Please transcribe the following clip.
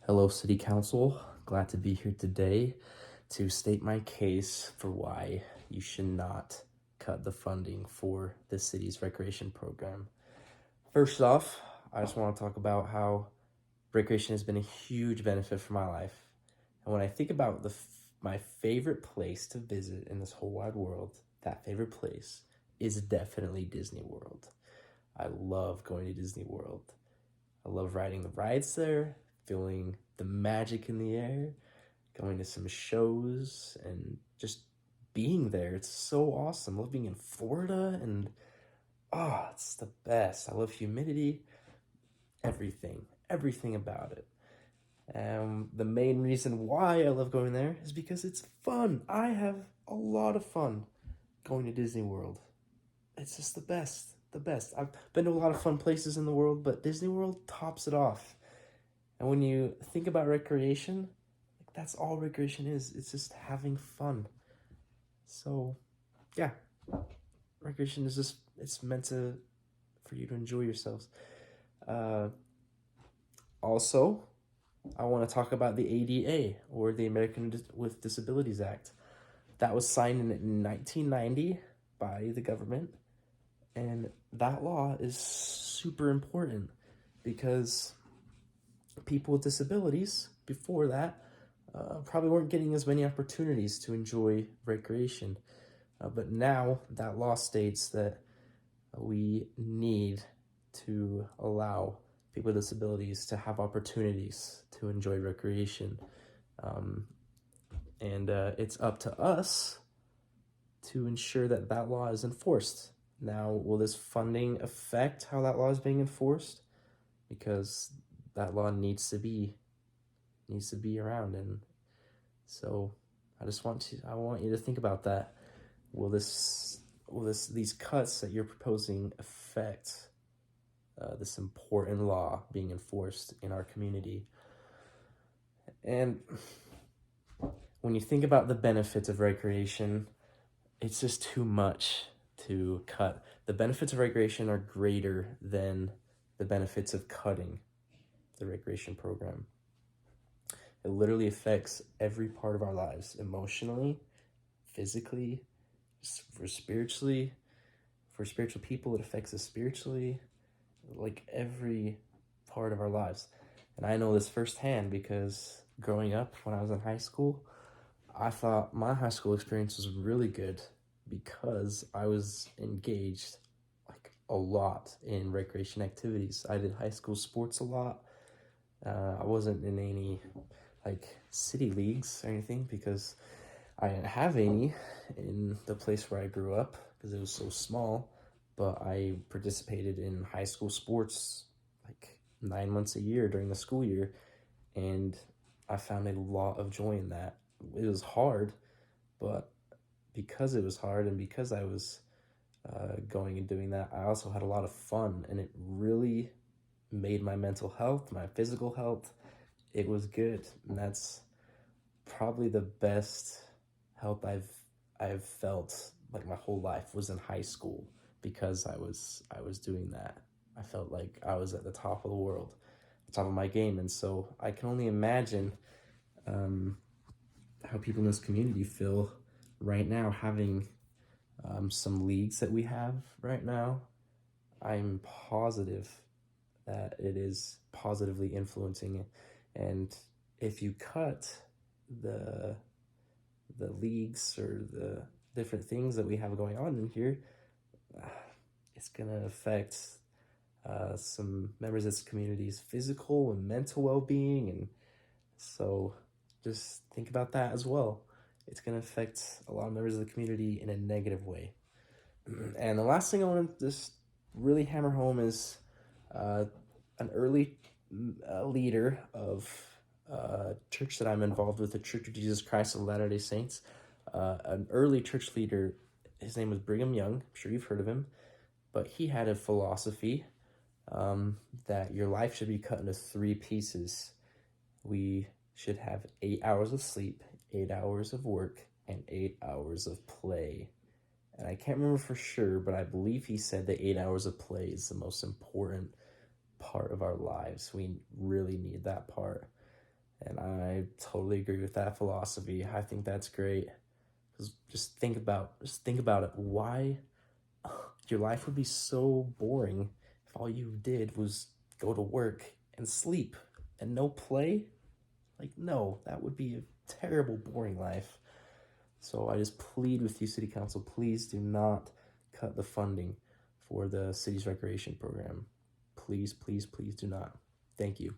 Hello, City Council. Glad to be here today to state my case for why you should not cut the funding for the city's recreation program. First off, I just want to talk about how recreation has been a huge benefit for my life. And when I think about my favorite place to visit in this whole wide world, that favorite place is definitely Disney World. I love going to Disney World. I love riding the rides there, feeling the magic in the air, going to some shows, and just being there. It's so awesome. I love being in Florida, and it's the best. I love humidity, everything about it. The main reason why I love going there is because it's fun. I have a lot of fun going to Disney World. It's just the best, the best. I've been to a lot of fun places in the world, but Disney World tops it off. And when you think about recreation, like that's all recreation is. It's just having fun. So, yeah, recreation is just it's meant for you to enjoy yourselves. Uh, Also, I want to talk about the ADA, or the American with Disabilities Act. That was signed in 1990 by the government, and that law is super important because people with disabilities before that probably weren't getting as many opportunities to enjoy recreation. But now that law states that we need to allow people with disabilities to have opportunities to enjoy recreation. And it's up to us to ensure that that law is enforced. Now, will this funding affect how that law is being enforced? Because that law needs to be around, and so I want you to think about that. Will these cuts that you're proposing affect this important law being enforced in our community? And when you think about the benefits of recreation, it's just too much to cut. The benefits of recreation are greater than the benefits of cutting the recreation program. It literally affects every part of our lives, emotionally, physically, for spiritually. For spiritual people, it affects us spiritually, like every part of our lives. And I know this firsthand because growing up when I was in high school, I thought my high school experience was really good because I was engaged like a lot in recreation activities. I did high school sports a lot. I wasn't in any like city leagues or anything because I didn't have any in the place where I grew up because it was so small. But I participated in high school sports like 9 months a year during the school year, and I found a lot of joy in that. It was hard, but because it was hard and because I was going and doing that, I also had a lot of fun, and it really made my mental health, my physical health, it was good. And that's probably the best health I've felt like my whole life was in high school because I was doing that. I felt like I was at the top of the world, the top of my game, and so I can only imagine um, how people in this community feel right now having some leagues that we have right now. I'm positive that it is positively influencing it. And if you cut the leagues or the different things that we have going on in here, it's gonna affect some members of this community's physical and mental well-being, and so just think about that as well. It's gonna affect a lot of members of the community in a negative way. And the last thing I want to just really hammer home is uh, an early leader of church that I'm involved with, the Church of Jesus Christ of Latter-day Saints. An early church leader, his name was Brigham Young. I'm sure you've heard of him. But he had a philosophy that your life should be cut into three pieces. We should have 8 hours of sleep, 8 hours of work, and 8 hours of play. And I can't remember for sure, but I believe he said that 8 hours of play is the most important part of our lives. We really need that part. And I totally agree with that philosophy. I think that's great. Because just think about it. Why your life would be so boring if all you did was go to work and sleep and no play? Like, no, that would be a terrible, boring life. So I just plead with you, City Council, please do not cut the funding for the city's recreation program. Please, please, please do not. Thank you.